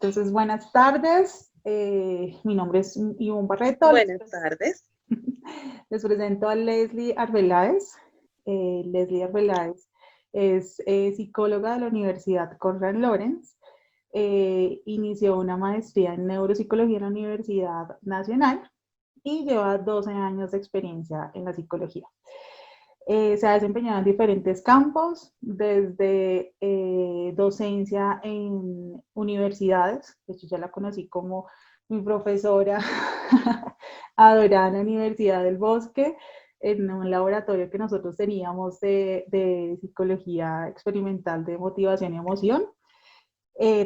Entonces, buenas tardes. Mi nombre es Ivonne Barreto. Buenas tardes. Les presento a Leslie Arbeláez. Leslie Arbeláez es psicóloga de la Universidad Conrad Lorenz. Inició una maestría en neuropsicología en la Universidad Nacional y lleva 12 años de experiencia en la psicología. Se ha desempeñado en diferentes campos, desde docencia en universidades. De hecho, ya la conocí como mi profesora adorada en la Universidad del Bosque, en un laboratorio que nosotros teníamos de psicología experimental de motivación y emoción.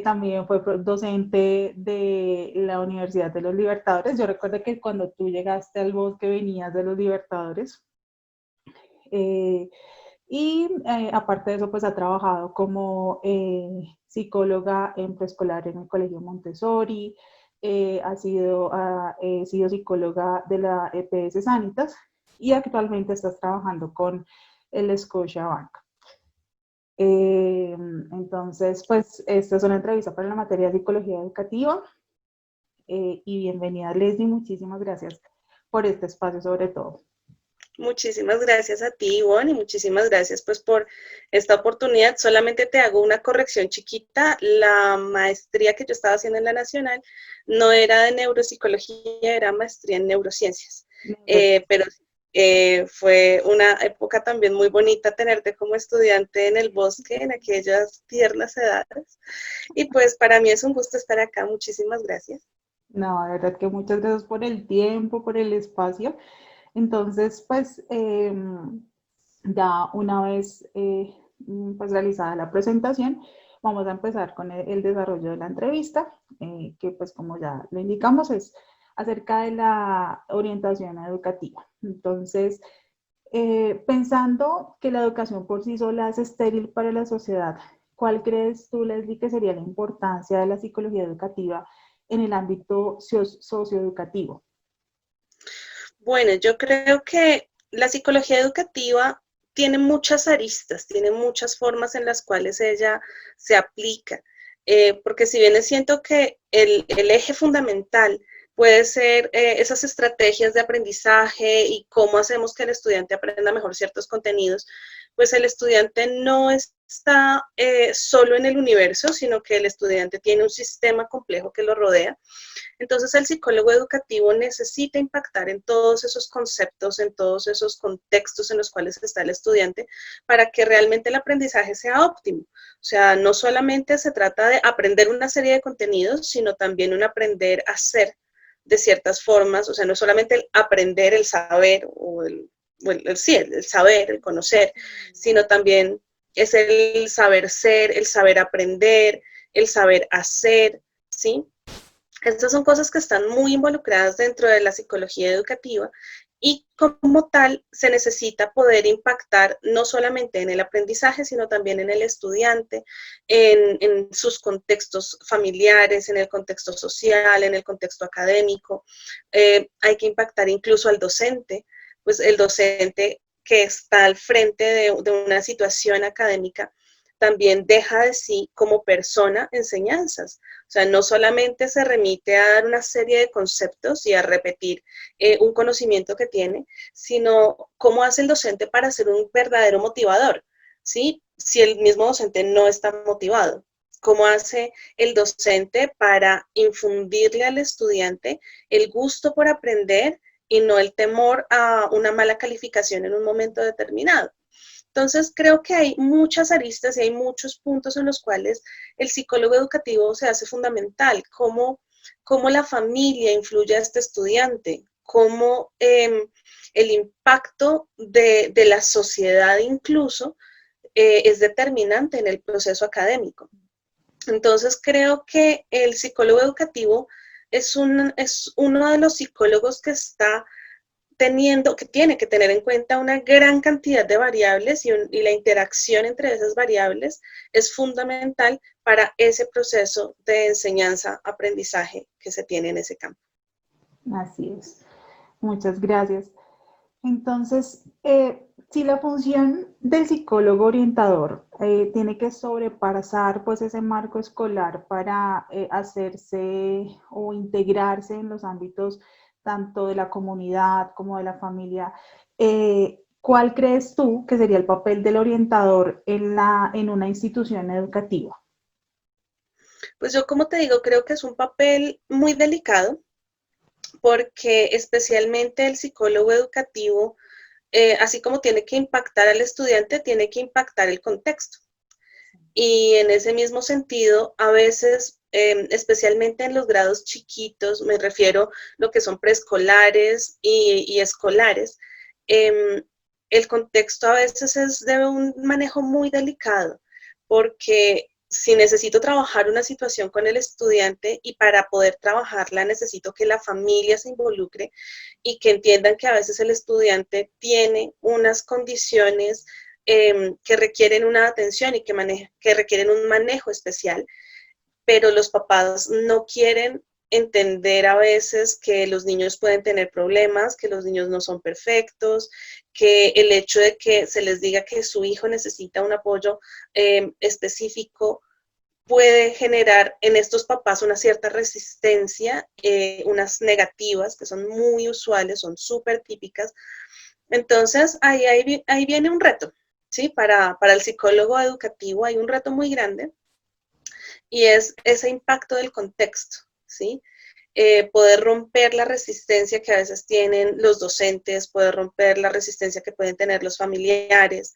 También fue docente de la Universidad de los Libertadores. Yo recuerdo que cuando tú llegaste al Bosque venías de los Libertadores. Aparte de eso, pues ha trabajado como psicóloga en preescolar en el Colegio Montessori, ha sido psicóloga de la EPS Sanitas y actualmente estás trabajando con el Scotiabank. Entonces, pues esta es una entrevista para la materia de psicología educativa y bienvenida Leslie, muchísimas gracias por este espacio sobre todo. Muchísimas gracias a ti, Ivonne, y muchísimas gracias pues por esta oportunidad. Solamente te hago una corrección chiquita. La maestría que yo estaba haciendo en la Nacional no era de neuropsicología, era maestría en neurociencias. Pero fue una época también muy bonita tenerte como estudiante en el Bosque, en aquellas tiernas edades. Y pues para mí es un gusto estar acá. Muchísimas gracias. No, de verdad que muchas gracias por el tiempo, por el espacio. Entonces, pues, ya una vez pues, realizada la presentación, vamos a empezar con el desarrollo de la entrevista, que pues como ya lo indicamos es acerca de la orientación educativa. Entonces, pensando que la educación por sí sola es estéril para la sociedad, ¿cuál crees tú, Leslie, que sería la importancia de la psicología educativa en el ámbito socioeducativo? Bueno, yo creo que la psicología educativa tiene muchas aristas, tiene muchas formas en las cuales ella se aplica, porque si bien es siento que el eje fundamental puede ser esas estrategias de aprendizaje y cómo hacemos que el estudiante aprenda mejor ciertos contenidos, pues el estudiante no está solo en el universo, sino que el estudiante tiene un sistema complejo que lo rodea. Entonces el psicólogo educativo necesita impactar en todos esos conceptos, en todos esos contextos en los cuales está el estudiante para que realmente el aprendizaje sea óptimo. O sea, no solamente se trata de aprender una serie de contenidos, sino también un aprender a ser de ciertas formas. O sea, no solamente el aprender, el saber el saber, el conocer, sino también es el saber ser, el saber aprender, el saber hacer, ¿sí? Estas son cosas que están muy involucradas dentro de la psicología educativa y como tal se necesita poder impactar no solamente en el aprendizaje, sino también en el estudiante, en sus contextos familiares, en el contexto social, en el contexto académico. Hay que impactar incluso al docente, pues el docente que está al frente de una situación académica también deja de sí como persona enseñanzas. O sea, no solamente se remite a dar una serie de conceptos y a repetir un conocimiento que tiene, sino cómo hace el docente para ser un verdadero motivador, ¿sí? Si el mismo docente no está motivado. ¿Cómo hace el docente para infundirle al estudiante el gusto por aprender y no el temor a una mala calificación en un momento determinado? Entonces, creo que hay muchas aristas y hay muchos puntos en los cuales el psicólogo educativo se hace fundamental, cómo la familia influye a este estudiante, cómo el impacto de la sociedad incluso es determinante en el proceso académico. Entonces, creo que el psicólogo educativo es uno de los psicólogos que está que tiene que tener en cuenta una gran cantidad de variables y la interacción entre esas variables es fundamental para ese proceso de enseñanza-aprendizaje que se tiene en ese campo. Así es. Muchas gracias. Entonces, si la función del psicólogo orientador tiene que sobrepasar pues ese marco escolar para hacerse o integrarse en los ámbitos tanto de la comunidad como de la familia, ¿cuál crees tú que sería el papel del orientador en una institución educativa? Pues yo, como te digo, creo que es un papel muy delicado porque especialmente el psicólogo educativo, así como tiene que impactar al estudiante, tiene que impactar el contexto. Y en ese mismo sentido, a veces, especialmente en los grados chiquitos, me refiero a lo que son preescolares y escolares, eh, el contexto a veces es de un manejo muy delicado, porque si necesito trabajar una situación con el estudiante y para poder trabajarla necesito que la familia se involucre y que entiendan que a veces el estudiante tiene unas condiciones que requieren una atención y que requieren un manejo especial, pero los papás no quieren entender a veces que los niños pueden tener problemas, que los niños no son perfectos, que el hecho de que se les diga que su hijo necesita un apoyo específico puede generar en estos papás una cierta resistencia, unas negativas que son muy usuales, son súper típicas. Entonces, ahí viene un reto, ¿sí? Para el psicólogo educativo hay un reto muy grande y es ese impacto del contexto, ¿sí? Poder romper la resistencia que a veces tienen los docentes, poder romper la resistencia que pueden tener los familiares,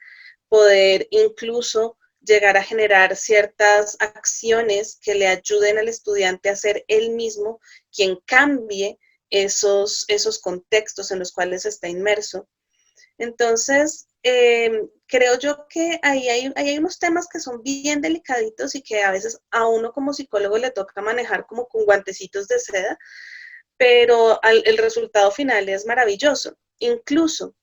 poder incluso llegar a generar ciertas acciones que le ayuden al estudiante a ser él mismo quien cambie esos contextos en los cuales está inmerso. Entonces, creo yo que ahí hay unos temas que son bien delicaditos y que a veces a uno como psicólogo le toca manejar como con guantecitos de seda, pero el resultado final es maravilloso. Incluso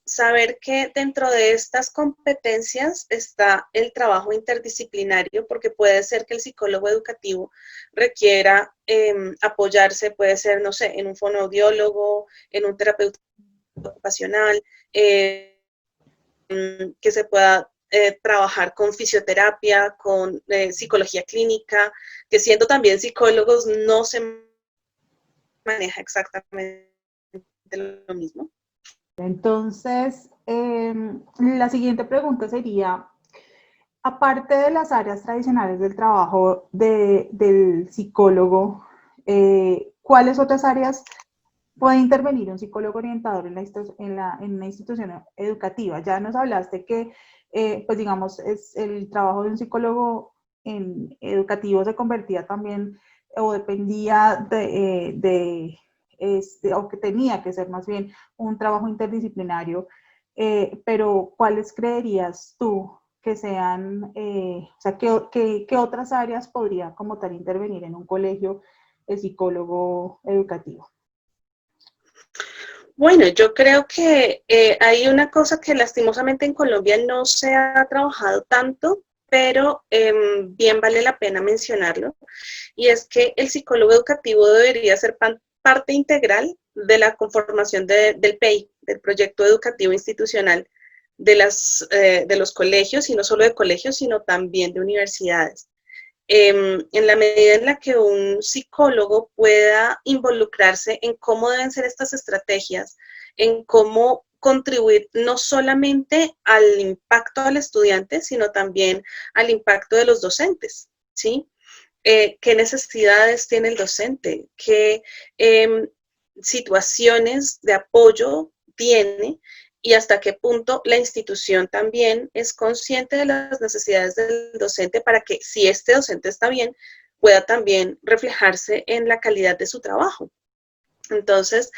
saber que dentro de estas competencias está el trabajo interdisciplinario, porque puede ser que el psicólogo educativo requiera apoyarse, puede ser, no sé, en un fonoaudiólogo, en un terapeuta ocupacional, que se pueda trabajar con fisioterapia, con psicología clínica, que siendo también psicólogos no se maneja exactamente lo mismo. Entonces, la siguiente pregunta sería, aparte de las áreas tradicionales del trabajo del psicólogo, ¿cuáles otras áreas puede intervenir un psicólogo orientador en una institución educativa? Ya nos hablaste que, pues digamos, es el trabajo de un psicólogo educativo se convertía también o dependía o que tenía que ser más bien un trabajo interdisciplinario, pero ¿cuáles creerías tú que sean, o sea, qué otras áreas podría como tal intervenir en un colegio el psicólogo educativo? Bueno, yo creo que hay una cosa que lastimosamente en Colombia no se ha trabajado tanto, pero bien vale la pena mencionarlo, y es que el psicólogo educativo debería ser parte integral de la conformación del PEI, del proyecto educativo institucional de los colegios, y no solo de colegios, sino también de universidades. En la medida en la que un psicólogo pueda involucrarse en cómo deben ser estas estrategias, en cómo contribuir no solamente al impacto del estudiante, sino también al impacto de los docentes, ¿sí? ¿Qué necesidades tiene el docente? ¿Qué situaciones de apoyo tiene? Y hasta qué punto la institución también es consciente de las necesidades del docente para que, si este docente está bien, pueda también reflejarse en la calidad de su trabajo. Entonces,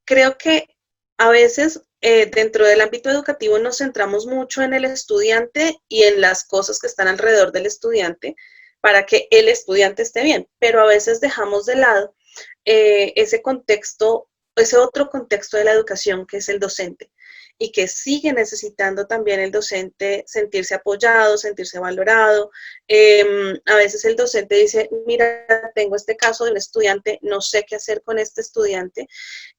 creo que a veces dentro del ámbito educativo nos centramos mucho en el estudiante y en las cosas que están alrededor del estudiante para que el estudiante esté bien, pero a veces dejamos de lado ese contexto ese otro contexto de la educación que es el docente y que sigue necesitando también el docente sentirse apoyado, sentirse valorado. A veces el docente dice, mira, tengo este caso de un estudiante, no sé qué hacer con este estudiante.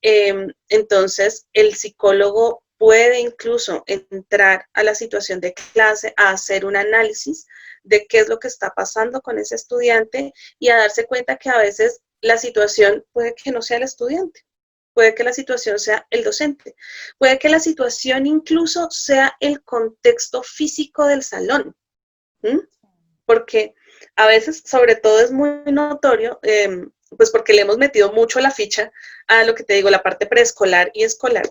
Entonces, el psicólogo puede incluso entrar a la situación de clase a hacer un análisis de qué es lo que está pasando con ese estudiante y a darse cuenta que a veces la situación puede que no sea el estudiante, puede que la situación sea el docente, puede que la situación incluso sea el contexto físico del salón, ¿m? Porque a veces, sobre todo, es muy notorio, pues porque le hemos metido mucho la ficha a lo que te digo, la parte preescolar y escolar.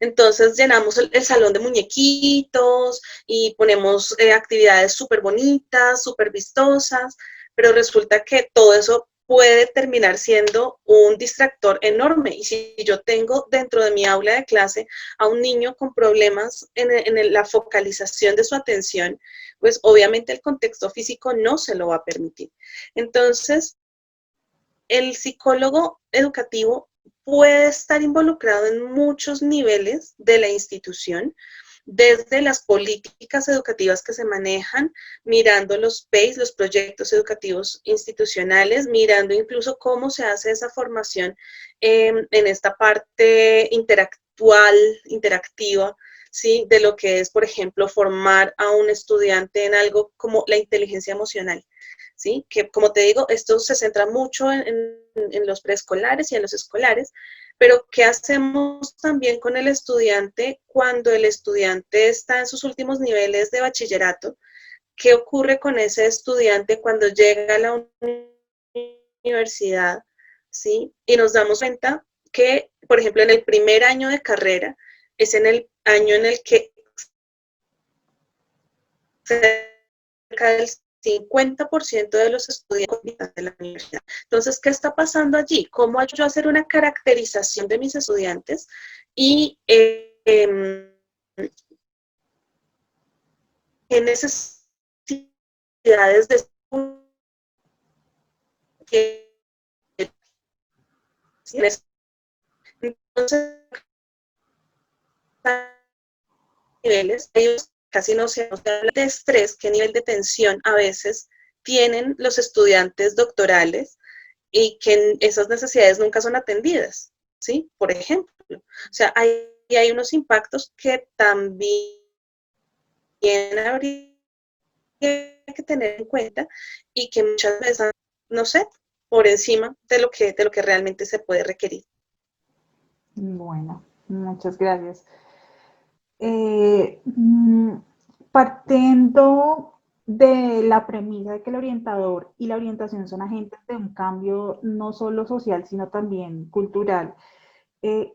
Entonces llenamos el salón de muñequitos y ponemos actividades súper bonitas, súper vistosas, pero resulta que todo eso puede terminar siendo un distractor enorme. Y si yo tengo dentro de mi aula de clase a un niño con problemas en la focalización de su atención, pues obviamente el contexto físico no se lo va a permitir. Entonces, el psicólogo educativo puede estar involucrado en muchos niveles de la institución, desde las políticas educativas que se manejan, mirando los PEIs, los proyectos educativos institucionales, mirando incluso cómo se hace esa formación en esta parte intelectual, interactiva, ¿sí? De lo que es, por ejemplo, formar a un estudiante en algo como la inteligencia emocional. ¿Sí? Que como te digo, esto se centra mucho en los preescolares y en los escolares, pero ¿qué hacemos también con el estudiante cuando el estudiante está en sus últimos niveles de bachillerato? ¿Qué ocurre con ese estudiante cuando llega a la universidad? ¿Sí? Y nos damos cuenta que, por ejemplo, en el primer año de carrera, es en el año en el que cerca del 50% de los estudiantes de la universidad. Entonces, ¿qué está pasando allí? ¿Cómo ayudo a hacer una caracterización de mis estudiantes y qué necesidades de entonces niveles, ellos casi no se habla de estrés, qué nivel de tensión a veces tienen los estudiantes doctorales y que esas necesidades nunca son atendidas, ¿sí? Por ejemplo. O sea, hay unos impactos que también habría que tener en cuenta y que muchas veces, no sé, por encima de lo que realmente se puede requerir. Bueno, muchas gracias. Partiendo de la premisa de que el orientador y la orientación son agentes de un cambio no solo social, sino también cultural,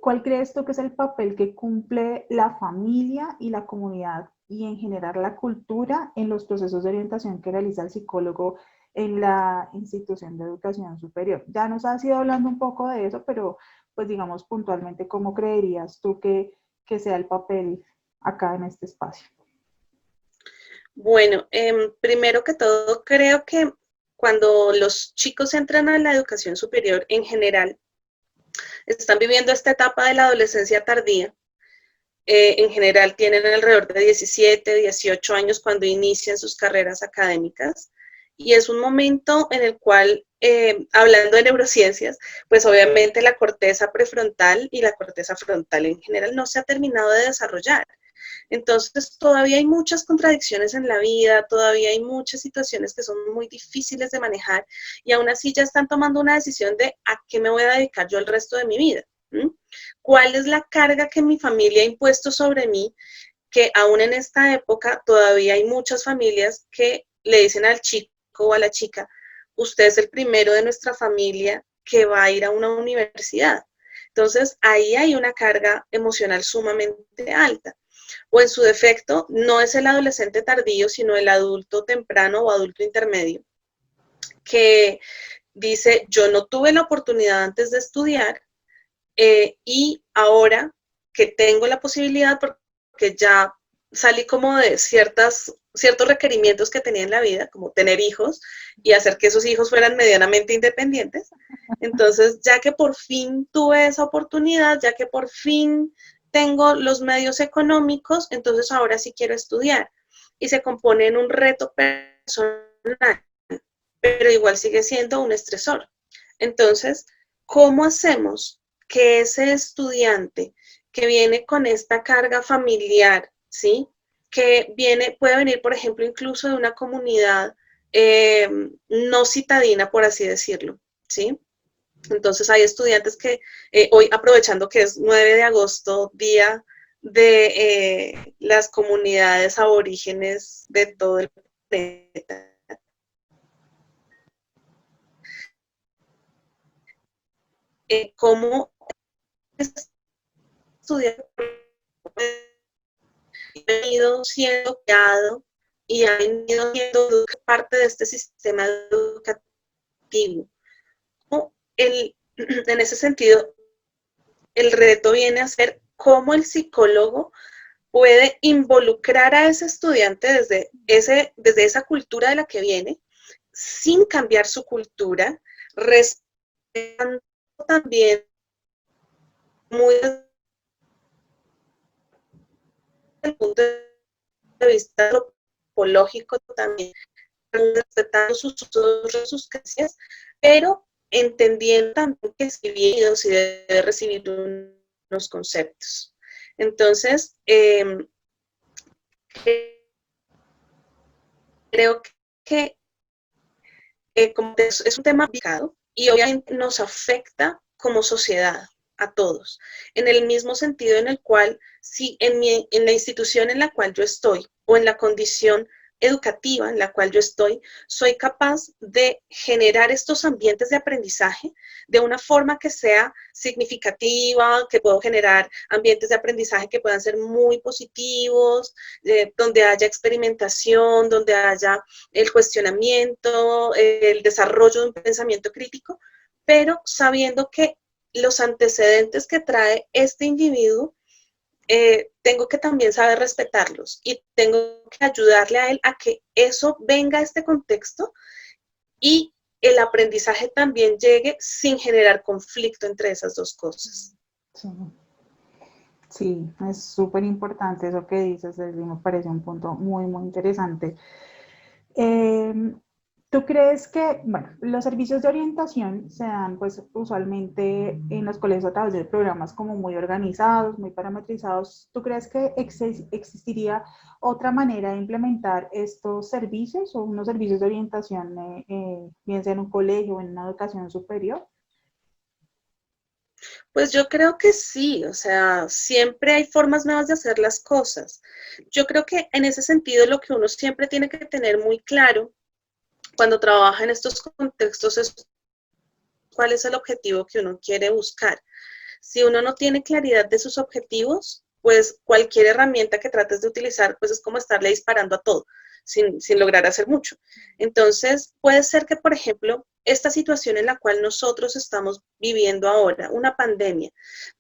¿cuál crees tú que es el papel que cumple la familia y la comunidad y en general la cultura en los procesos de orientación que realiza el psicólogo en la institución de educación superior? Ya nos has ido hablando un poco de eso, pero pues digamos puntualmente, ¿cómo creerías tú que sea el papel acá en este espacio? Bueno, primero que todo, creo que cuando los chicos entran a la educación superior en general, están viviendo esta etapa de la adolescencia tardía. En general tienen alrededor de 17, 18 años cuando inician sus carreras académicas y es un momento en el cual, hablando de neurociencias, pues obviamente la corteza prefrontal y la corteza frontal en general no se ha terminado de desarrollar. Entonces, todavía hay muchas contradicciones en la vida, todavía hay muchas situaciones que son muy difíciles de manejar y aún así ya están tomando una decisión de a qué me voy a dedicar yo el resto de mi vida. ¿Mm? ¿Cuál es la carga que mi familia ha impuesto sobre mí? Que aún en esta época todavía hay muchas familias que le dicen al chico o a la chica, usted es el primero de nuestra familia que va a ir a una universidad. Entonces, ahí hay una carga emocional sumamente alta. O en su defecto, no es el adolescente tardío, sino el adulto temprano o adulto intermedio, que dice, yo no tuve la oportunidad antes de estudiar y ahora que tengo la posibilidad, porque ya salí como de ciertos requerimientos que tenía en la vida, como tener hijos y hacer que esos hijos fueran medianamente independientes. Entonces, ya que por fin tuve esa oportunidad, ya que por fin tengo los medios económicos, entonces ahora sí quiero estudiar. Y se compone en un reto personal, pero igual sigue siendo un estresor. Entonces, ¿cómo hacemos que ese estudiante que viene con esta carga familiar, ¿sí? Que puede venir, por ejemplo, incluso de una comunidad no citadina, por así decirlo, ¿sí? Entonces hay estudiantes que hoy, aprovechando que es 9 de agosto, día de las comunidades aborígenes de todo el planeta, cómo estudiar ha venido siendo creado y ha venido siendo parte de este sistema educativo. En ese sentido, el reto viene a ser cómo el psicólogo puede involucrar a ese estudiante desde esa cultura de la que viene, sin cambiar su cultura, respetando también muy desde el punto de vista antropológico también, respetando sus creencias, pero entendiendo también que es vivido si debe recibir unos conceptos. Entonces, creo que como es un tema delicado y obviamente nos afecta como sociedad a todos, en el mismo sentido en el cual, si en la institución en la cual yo estoy o en la condición educativa en la cual yo estoy, soy capaz de generar estos ambientes de aprendizaje de una forma que sea significativa, que puedo generar ambientes de aprendizaje que puedan ser muy positivos, donde haya experimentación, donde haya el cuestionamiento, el desarrollo de un pensamiento crítico, pero sabiendo que los antecedentes que trae este individuo, tengo que también saber respetarlos y tengo que ayudarle a él a que eso venga a este contexto y el aprendizaje también llegue sin generar conflicto entre esas dos cosas. Sí, sí, es súper importante eso que dices, Leslie, me parece un punto muy, muy interesante. ¿Tú crees que, bueno, los servicios de orientación se dan pues usualmente en los colegios a través de programas como muy organizados, muy parametrizados? ¿Tú crees que existiría otra manera de implementar estos servicios o unos servicios de orientación, bien sea en un colegio o en una educación superior? Pues yo creo que sí, o sea, siempre hay formas nuevas de hacer las cosas. Yo creo que en ese sentido lo que uno siempre tiene que tener muy claro cuando trabaja en estos contextos es cuál es el objetivo que uno quiere buscar. Si uno no tiene claridad de sus objetivos, pues cualquier herramienta que trates de utilizar, pues es como estarle disparando a todo, sin lograr hacer mucho. Entonces, puede ser que, por ejemplo, esta situación en la cual nosotros estamos viviendo ahora, una pandemia,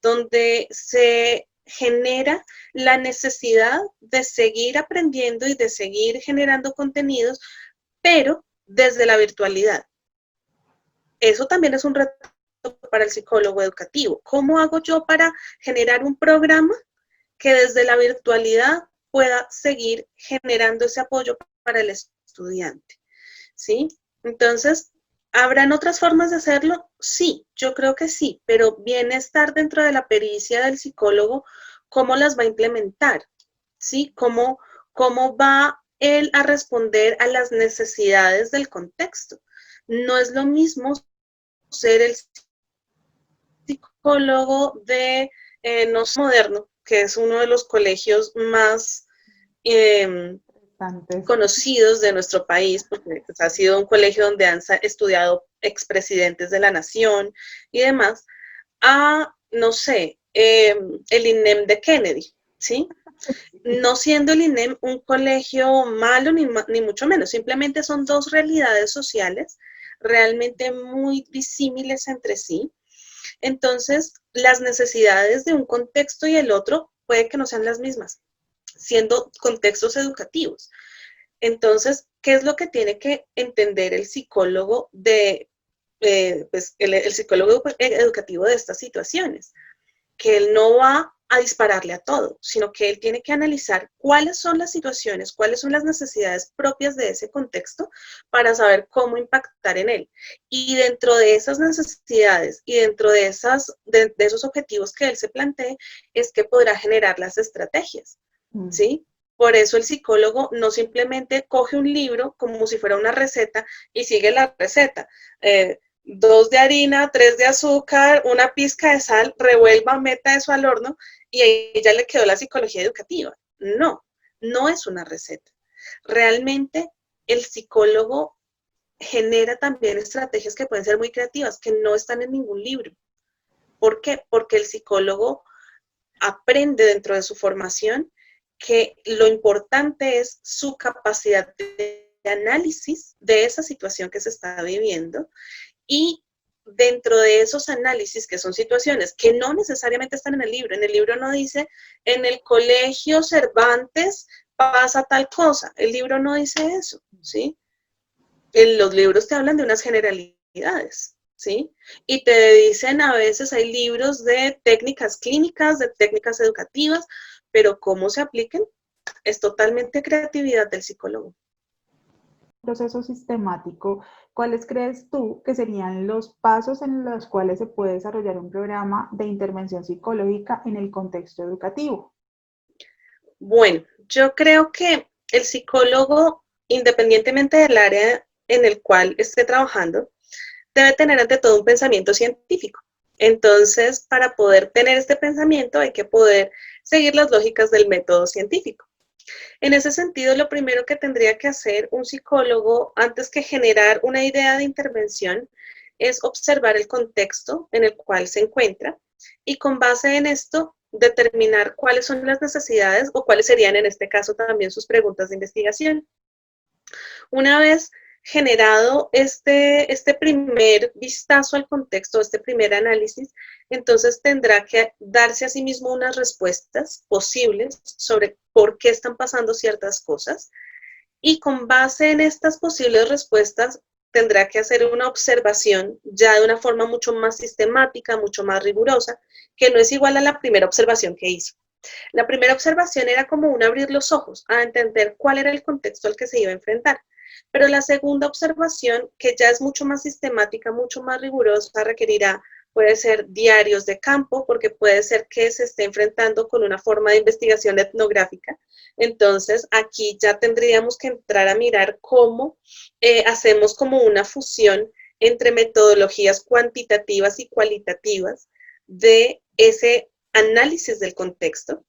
donde se genera la necesidad de seguir aprendiendo y de seguir generando contenidos, pero desde la virtualidad. Eso también es un reto para el psicólogo educativo. ¿Cómo hago yo para generar un programa que desde la virtualidad pueda seguir generando ese apoyo para el estudiante? ¿Sí? Entonces, ¿habrán otras formas de hacerlo? Sí, yo creo que sí, pero viene estar dentro de la pericia del psicólogo cómo las va a implementar, ¿sí? ¿Cómo va él a responder a las necesidades del contexto? No es lo mismo ser el psicólogo de no sé, Moderno, que es uno de los colegios más Antes. conocidos de nuestro país, porque pues, ha sido un colegio donde han estudiado expresidentes de la nación y demás, a, no sé, el INEM de Kennedy, ¿sí? No siendo el INEM un colegio malo, ni mucho menos, simplemente son dos realidades sociales realmente muy disímiles entre sí. Entonces, las necesidades de un contexto y el otro puede que no sean las mismas, siendo contextos educativos. Entonces, ¿qué es lo que tiene que entender el psicólogo pues, el psicólogo educativo de estas situaciones? Que él no va a dispararle a todo, sino que él tiene que analizar cuáles son las situaciones, cuáles son las necesidades propias de ese contexto para saber cómo impactar en él. Y dentro de esas necesidades y dentro de esos objetivos que él se plantee, es que podrá generar las estrategias, ¿sí? Por eso el psicólogo no simplemente coge un libro como si fuera una receta y sigue la receta. 2 de harina, 3 de azúcar, una pizca de sal, revuelva, meta eso al horno y ahí ya le quedó la psicología educativa. No, no es una receta. Realmente el psicólogo genera también estrategias que pueden ser muy creativas, que no están en ningún libro. ¿Por qué? Porque el psicólogo aprende dentro de su formación que lo importante es su capacidad de análisis de esa situación que se está viviendo y dentro de esos análisis, que son situaciones que no necesariamente están en el libro no dice, en el colegio Cervantes pasa tal cosa, el libro no dice eso, ¿sí? Los libros te hablan de unas generalidades, ¿sí? Y te dicen a veces hay libros de técnicas clínicas, de técnicas educativas, pero cómo se apliquen es totalmente creatividad del psicólogo. Proceso sistemático, ¿cuáles crees tú que serían los pasos en los cuales se puede desarrollar un programa de intervención psicológica en el contexto educativo? Bueno, yo creo que el psicólogo, independientemente del área en el cual esté trabajando, debe tener ante todo un pensamiento científico. Entonces, para poder tener este pensamiento hay que poder seguir las lógicas del método científico. En ese sentido, lo primero que tendría que hacer un psicólogo antes que generar una idea de intervención es observar el contexto en el cual se encuentra y con base en esto determinar cuáles son las necesidades o cuáles serían en este caso también sus preguntas de investigación. Una vez generado este primer vistazo al contexto, este primer análisis, entonces tendrá que darse a sí mismo unas respuestas posibles sobre por qué están pasando ciertas cosas y con base en estas posibles respuestas tendrá que hacer una observación ya de una forma mucho más sistemática, mucho más rigurosa, que no es igual a la primera observación que hizo. La primera observación era como un abrir los ojos a entender cuál era el contexto al que se iba a enfrentar. Pero la segunda observación, que ya es mucho más sistemática, mucho más rigurosa, requerirá, puede ser diarios de campo, porque puede ser que se esté enfrentando con una forma de investigación etnográfica. Entonces, aquí ya tendríamos que entrar a mirar cómo hacemos como una fusión entre metodologías cuantitativas y cualitativas de ese análisis del contexto.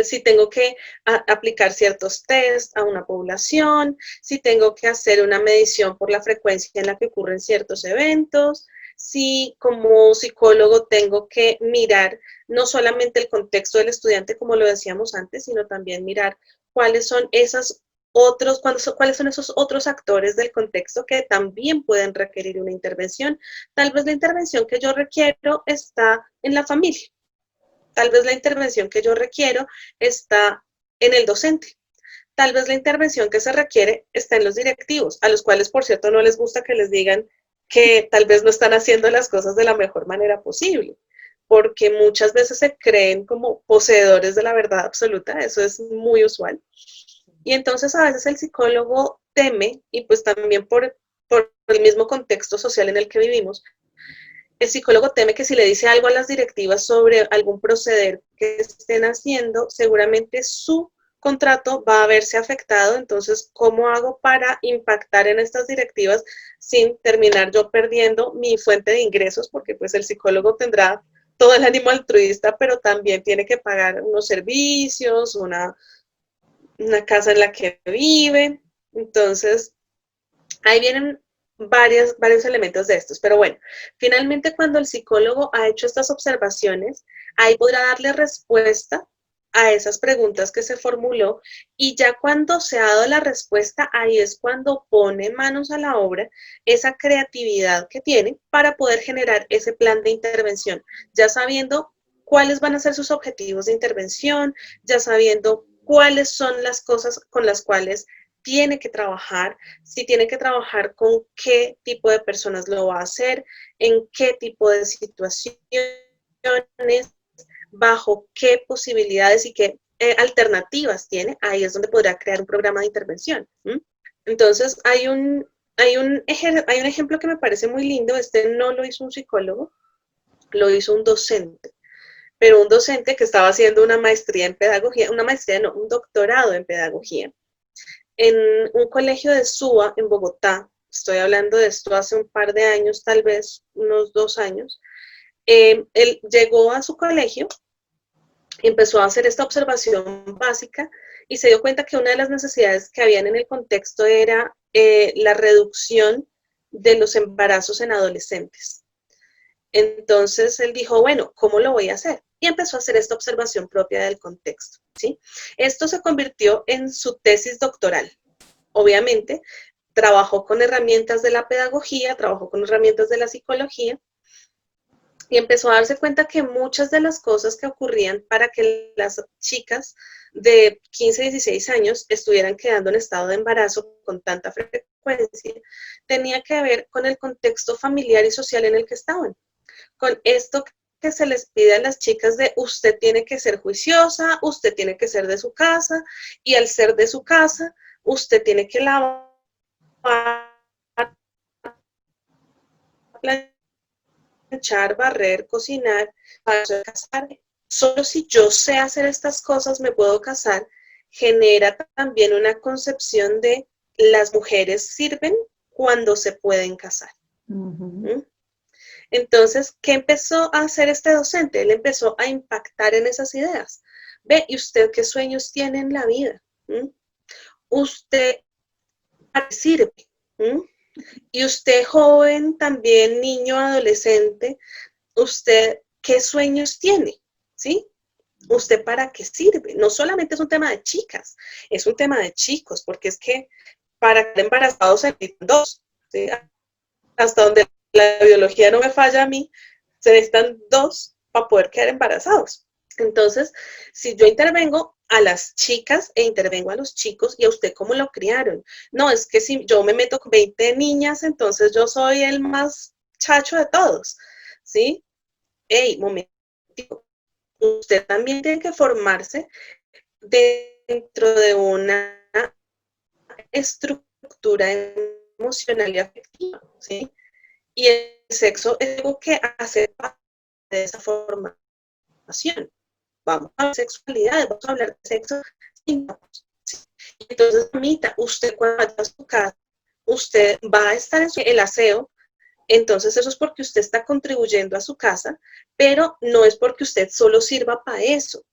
Si tengo que aplicar ciertos test a una población, si tengo que hacer una medición por la frecuencia en la que ocurren ciertos eventos, si como psicólogo tengo que mirar no solamente el contexto del estudiante, como lo decíamos antes, sino también mirar cuáles son cuáles son esos otros actores del contexto que también pueden requerir una intervención. Tal vez la intervención que yo requiero está en la familia. Tal vez la intervención que yo requiero está en el docente. Tal vez la intervención que se requiere está en los directivos, a los cuales, por cierto, no les gusta que les digan que tal vez no están haciendo las cosas de la mejor manera posible, porque muchas veces se creen como poseedores de la verdad absoluta, eso es muy usual. Y entonces a veces el psicólogo teme, y pues también por el mismo contexto social en el que vivimos, el psicólogo teme que si le dice algo a las directivas sobre algún proceder que estén haciendo, seguramente su contrato va a verse afectado. Entonces, ¿cómo hago para impactar en estas directivas sin terminar yo perdiendo mi fuente de ingresos? Porque pues el psicólogo tendrá todo el ánimo altruista, pero también tiene que pagar unos servicios, una casa en la que vive. Entonces, ahí vienen varios elementos de estos, pero bueno, finalmente cuando el psicólogo ha hecho estas observaciones, ahí podrá darle respuesta a esas preguntas que se formuló y ya cuando se ha dado la respuesta, ahí es cuando pone manos a la obra esa creatividad que tiene para poder generar ese plan de intervención, ya sabiendo cuáles van a ser sus objetivos de intervención, ya sabiendo cuáles son las cosas con las cuales tiene que trabajar, si tiene que trabajar con qué tipo de personas lo va a hacer, en qué tipo de situaciones, bajo qué posibilidades y qué alternativas tiene, ahí es donde podrá crear un programa de intervención. Entonces, hay un ejemplo que me parece muy lindo, este no lo hizo un psicólogo, lo hizo un docente, pero un docente que estaba haciendo una maestría en pedagogía, una maestría no, un doctorado en pedagogía, en un colegio de Suba, en Bogotá. Estoy hablando de esto hace un par de años, tal vez unos 2 años. Él llegó a su colegio y empezó a hacer esta observación básica y se dio cuenta que una de las necesidades que habían en el contexto era la reducción de los embarazos en adolescentes. Entonces él dijo, bueno, ¿cómo lo voy a hacer? Y empezó a hacer esta observación propia del contexto, ¿sí? Esto se convirtió en su tesis doctoral. Obviamente, trabajó con herramientas de la pedagogía, trabajó con herramientas de la psicología, y empezó a darse cuenta que muchas de las cosas que ocurrían para que las chicas de 15, 16 años estuvieran quedando en estado de embarazo con tanta frecuencia, tenía que ver con el contexto familiar y social en el que estaban. Con esto que se les pide a las chicas de usted tiene que ser juiciosa, usted tiene que ser de su casa, y al ser de su casa, usted tiene que lavar, planchar, barrer, cocinar, para casarme. Solo si yo sé hacer estas cosas me puedo casar, genera también una concepción de las mujeres sirven cuando se pueden casar. ¿Mm? Entonces, ¿qué empezó a hacer este docente? Él empezó a impactar en esas ideas. Ve, ¿y usted qué sueños tiene en la vida? ¿Mm? ¿Usted para qué sirve? ¿Mm? Y usted joven, también niño, adolescente, ¿usted qué sueños tiene? ¿Sí? ¿Usted para qué sirve? No solamente es un tema de chicas, es un tema de chicos, porque es que para quedar embarazados se necesitan dos. ¿Sí? Hasta donde la biología no me falla a mí, se necesitan dos para poder quedar embarazados. Entonces, si yo intervengo a las chicas e intervengo a los chicos, ¿y a usted cómo lo criaron? No, es que si yo me meto con 20 niñas, entonces yo soy el más chacho de todos, ¿sí? Ey, momentico, usted también tiene que formarse dentro de una estructura emocional y afectiva, ¿sí? Y el sexo es algo que hace parte de esa formación. Vamos a hablar de sexualidad, vamos a hablar de sexo. ¿Sí? Entonces, mamita, usted cuando vaya a su casa, usted va a estar en el aseo, entonces eso es porque usted está contribuyendo a su casa, pero no es porque usted solo sirva para eso,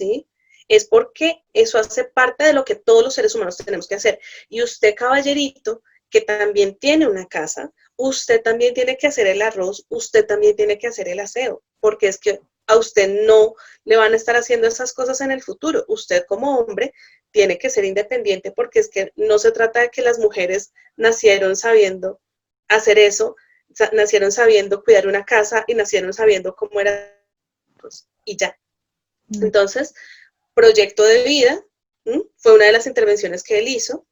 ¿sí? Es porque eso hace parte de lo que todos los seres humanos tenemos que hacer. Y usted, caballerito, que también tiene una casa, usted también tiene que hacer el arroz, usted también tiene que hacer el aseo, porque es que a usted no le van a estar haciendo esas cosas en el futuro. Usted como hombre tiene que ser independiente porque es que no se trata de que las mujeres nacieron sabiendo hacer eso, nacieron sabiendo cuidar una casa y nacieron sabiendo cómo era y ya. Entonces, proyecto de vida, fue una de las intervenciones que él hizo.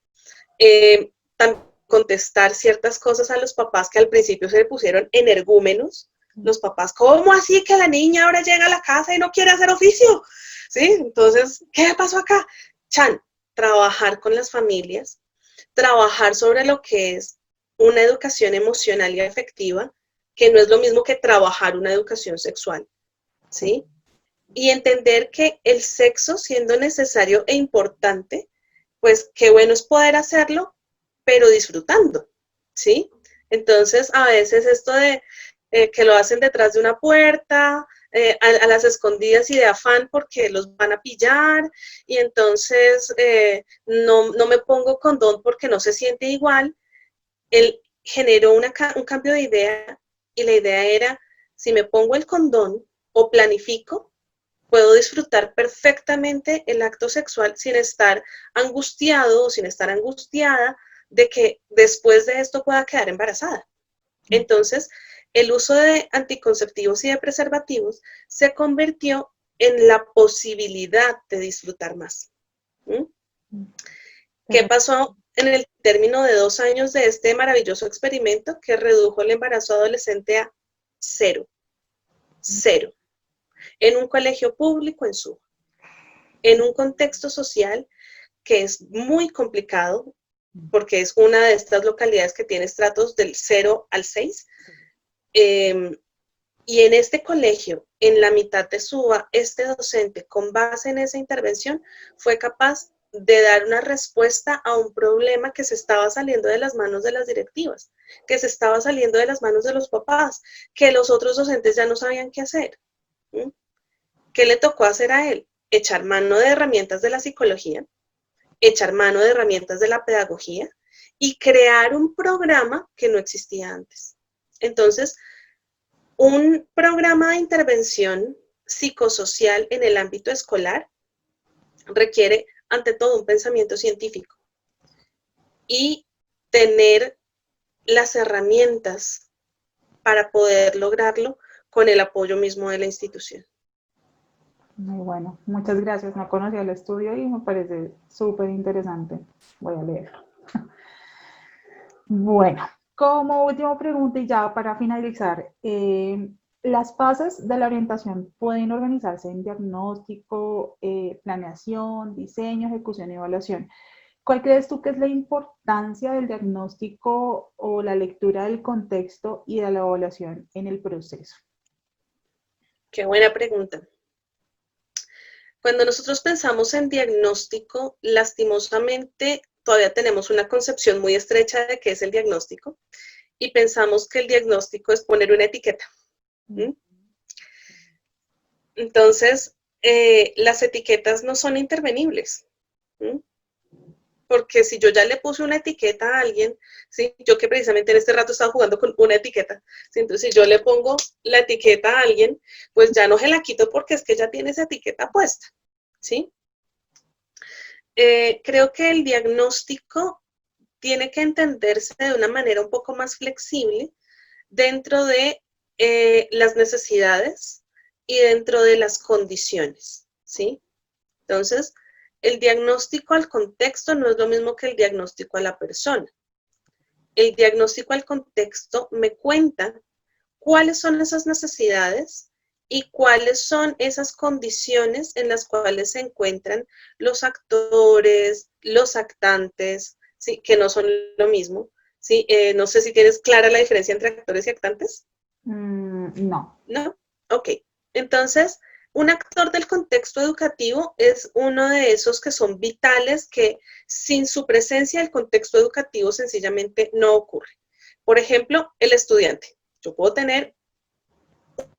También contestar ciertas cosas a los papás que al principio se le pusieron energúmenos. Los papás, ¿cómo así que la niña ahora llega a la casa y no quiere hacer oficio? ¿Sí? Entonces, ¿qué pasó acá? Chan, trabajar con las familias, trabajar sobre lo que es una educación emocional y afectiva, que no es lo mismo que trabajar una educación sexual, ¿sí? Y entender que el sexo, siendo necesario e importante, pues qué bueno es poder hacerlo, pero disfrutando, ¿sí? Entonces, a veces esto de que lo hacen detrás de una puerta, a las escondidas y de afán porque los van a pillar, y entonces no me pongo condón porque no se siente igual. Él generó un cambio de idea y la idea era, si me pongo el condón o planifico, puedo disfrutar perfectamente el acto sexual sin estar angustiado o sin estar angustiada de que después de esto pueda quedar embarazada. Entonces, el uso de anticonceptivos y de preservativos se convirtió en la posibilidad de disfrutar más. ¿Mm? ¿Qué pasó en el término de 2 años de este maravilloso experimento que redujo el embarazo adolescente a 0? 0. En un colegio público en Suba, en un contexto social que es muy complicado, porque es una de estas localidades que tiene estratos del 0 al 6. Y en este colegio, en la mitad de Suba, este docente, con base en esa intervención, fue capaz de dar una respuesta a un problema que se estaba saliendo de las manos de las directivas, que se estaba saliendo de las manos de los papás, que los otros docentes ya no sabían qué hacer. ¿Mm? ¿Qué le tocó hacer a él? Echar mano de herramientas de la psicología, echar mano de herramientas de la pedagogía y crear un programa que no existía antes. Entonces, un programa de intervención psicosocial en el ámbito escolar requiere, ante todo, un pensamiento científico y tener las herramientas para poder lograrlo con el apoyo mismo de la institución. Muy bueno, muchas gracias. No conocía el estudio y me parece súper interesante. Voy a leerlo. Bueno, como última pregunta y ya para finalizar, ¿las fases de la orientación pueden organizarse en diagnóstico, planeación, diseño, ejecución y evaluación? ¿Cuál crees tú que es la importancia del diagnóstico o la lectura del contexto y de la evaluación en el proceso? Qué buena pregunta. Cuando nosotros pensamos en diagnóstico, lastimosamente todavía tenemos una concepción muy estrecha de qué es el diagnóstico y pensamos que el diagnóstico es poner una etiqueta. ¿Mm? Entonces, las etiquetas no son intervenibles. ¿Mm? Porque si yo ya le puse una etiqueta a alguien, ¿sí? Yo que precisamente en este rato estaba jugando con una etiqueta, ¿sí? Entonces si yo le pongo la etiqueta a alguien, pues ya no se la quito porque es que ya tiene esa etiqueta puesta, ¿sí? Creo que el diagnóstico tiene que entenderse de una manera un poco más flexible dentro de las necesidades y dentro de las condiciones, ¿sí? Entonces, el diagnóstico al contexto no es lo mismo que el diagnóstico a la persona. El diagnóstico al contexto me cuenta cuáles son esas necesidades y cuáles son esas condiciones en las cuales se encuentran los actores, los actantes, ¿sí? Que no son lo mismo. ¿Sí? No sé si tienes clara la diferencia entre actores y actantes. No. ¿No? Ok. Entonces, un actor del contexto educativo es uno de esos que son vitales que sin su presencia el contexto educativo sencillamente no ocurre. Por ejemplo, el estudiante. Yo puedo tener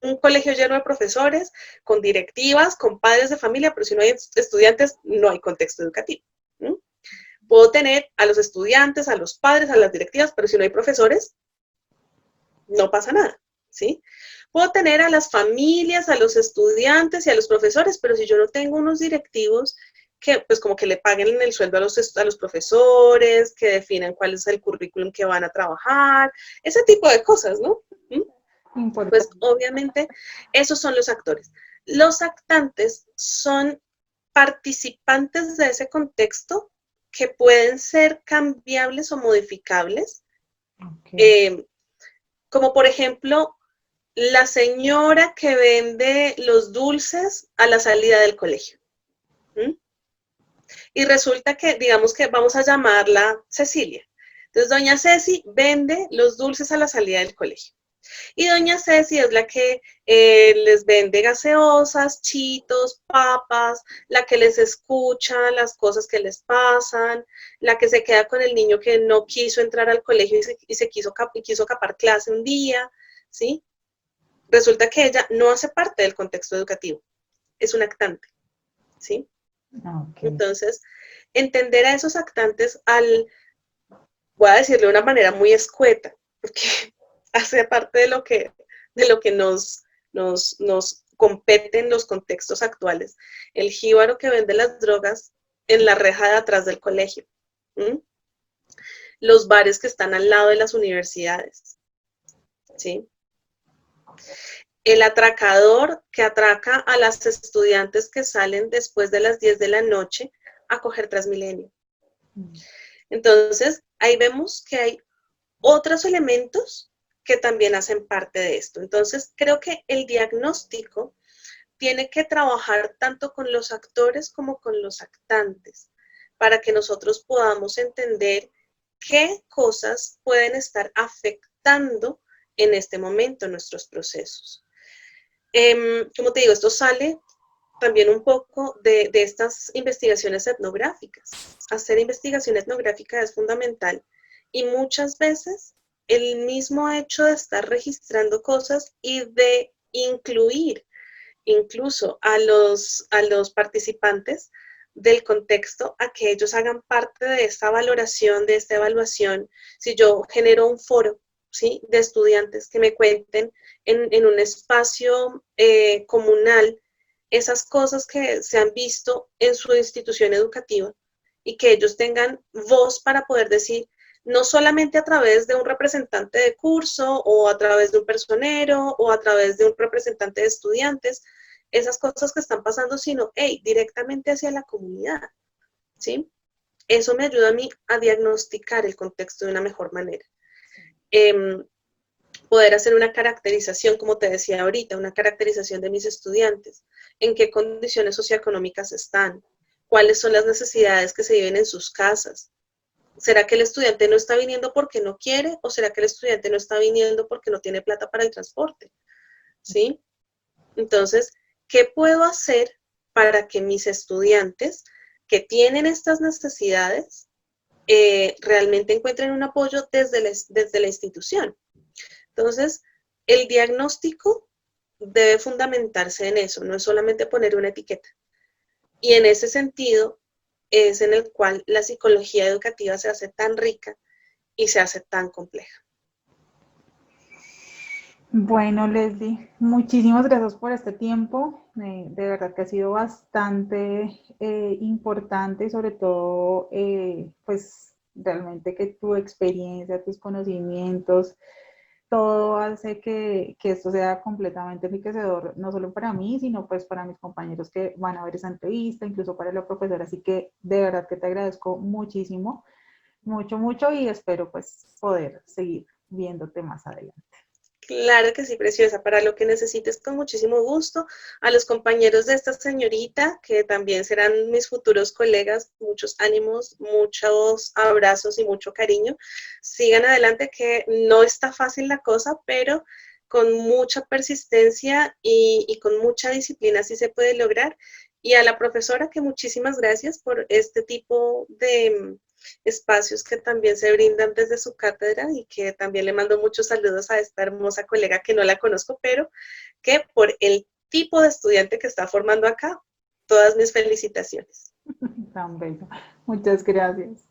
un colegio lleno de profesores, con directivas, con padres de familia, pero si no hay estudiantes, no hay contexto educativo. ¿Mm? Puedo tener a los estudiantes, a los padres, a las directivas, pero si no hay profesores, no pasa nada, ¿sí? Puedo tener a las familias, a los estudiantes y a los profesores, pero si yo no tengo unos directivos que pues como que le paguen el sueldo a los profesores, que definan cuál es el currículum que van a trabajar, ese tipo de cosas, ¿no? Pues obviamente esos son los actores. Los actantes son participantes de ese contexto que pueden ser cambiables o modificables, como por ejemplo la señora que vende los dulces a la salida del colegio. ¿Mm? Y resulta que, digamos que vamos a llamarla Cecilia. Entonces, doña Ceci vende los dulces a la salida del colegio. Y doña Ceci es la que les vende gaseosas, chitos, papas, la que les escucha las cosas que les pasan, la que se queda con el niño que no quiso entrar al colegio y quiso capar clase un día, ¿sí? Resulta que ella no hace parte del contexto educativo, es un actante, ¿sí? Okay. Entonces, entender a esos actantes voy a decirlo de una manera muy escueta, porque hace parte de lo que nos compete en los contextos actuales. El jíbaro que vende las drogas en la reja de atrás del colegio. ¿Mm? Los bares que están al lado de las universidades. ¿Sí? El atracador que atraca a las estudiantes que salen después de las 10 de la noche a coger Transmilenio. Entonces, ahí vemos que hay otros elementos que también hacen parte de esto. Entonces, creo que el diagnóstico tiene que trabajar tanto con los actores como con los actantes, para que nosotros podamos entender qué cosas pueden estar afectando en este momento nuestros procesos. Como te digo, esto sale también un poco de estas investigaciones etnográficas. Hacer investigación etnográfica es fundamental y muchas veces el mismo hecho de estar registrando cosas y de incluir incluso a los participantes del contexto a que ellos hagan parte de esta valoración, de esta evaluación. Si yo genero un foro, ¿sí?, de estudiantes que me cuenten en un espacio comunal esas cosas que se han visto en su institución educativa y que ellos tengan voz para poder decir, no solamente a través de un representante de curso o a través de un personero o a través de un representante de estudiantes, esas cosas que están pasando, sino, hey, directamente hacia la comunidad, ¿sí? Eso me ayuda a mí a diagnosticar el contexto de una mejor manera. Poder hacer una caracterización, como te decía ahorita, una caracterización de mis estudiantes, en qué condiciones socioeconómicas están, cuáles son las necesidades que se viven en sus casas. ¿Será que el estudiante no está viniendo porque no quiere o será que el estudiante no está viniendo porque no tiene plata para el transporte? ¿Sí? Entonces, ¿qué puedo hacer para que mis estudiantes que tienen estas necesidades realmente encuentren un apoyo desde la institución? Entonces, el diagnóstico debe fundamentarse en eso, no es solamente poner una etiqueta. Y en ese sentido es en el cual la psicología educativa se hace tan rica y se hace tan compleja. Bueno, Leslie, muchísimas gracias por este tiempo. De verdad que ha sido bastante importante y sobre todo, pues realmente que tu experiencia, tus conocimientos, todo hace que esto sea completamente enriquecedor, no solo para mí, sino pues para mis compañeros que van a ver esa entrevista, incluso para la profesora. Así que de verdad que te agradezco muchísimo, mucho, mucho y espero pues poder seguir viéndote más adelante. Claro que sí, preciosa, para lo que necesites con muchísimo gusto. A los compañeros de esta señorita, que también serán mis futuros colegas, muchos ánimos, muchos abrazos y mucho cariño. Sigan adelante, que no está fácil la cosa, pero con mucha persistencia y con mucha disciplina sí se puede lograr. Y a la profesora, que muchísimas gracias por este tipo de espacios que también se brindan desde su cátedra y que también le mando muchos saludos a esta hermosa colega que no la conozco, pero que por el tipo de estudiante que está formando acá, todas mis felicitaciones. Tan bello. Muchas gracias.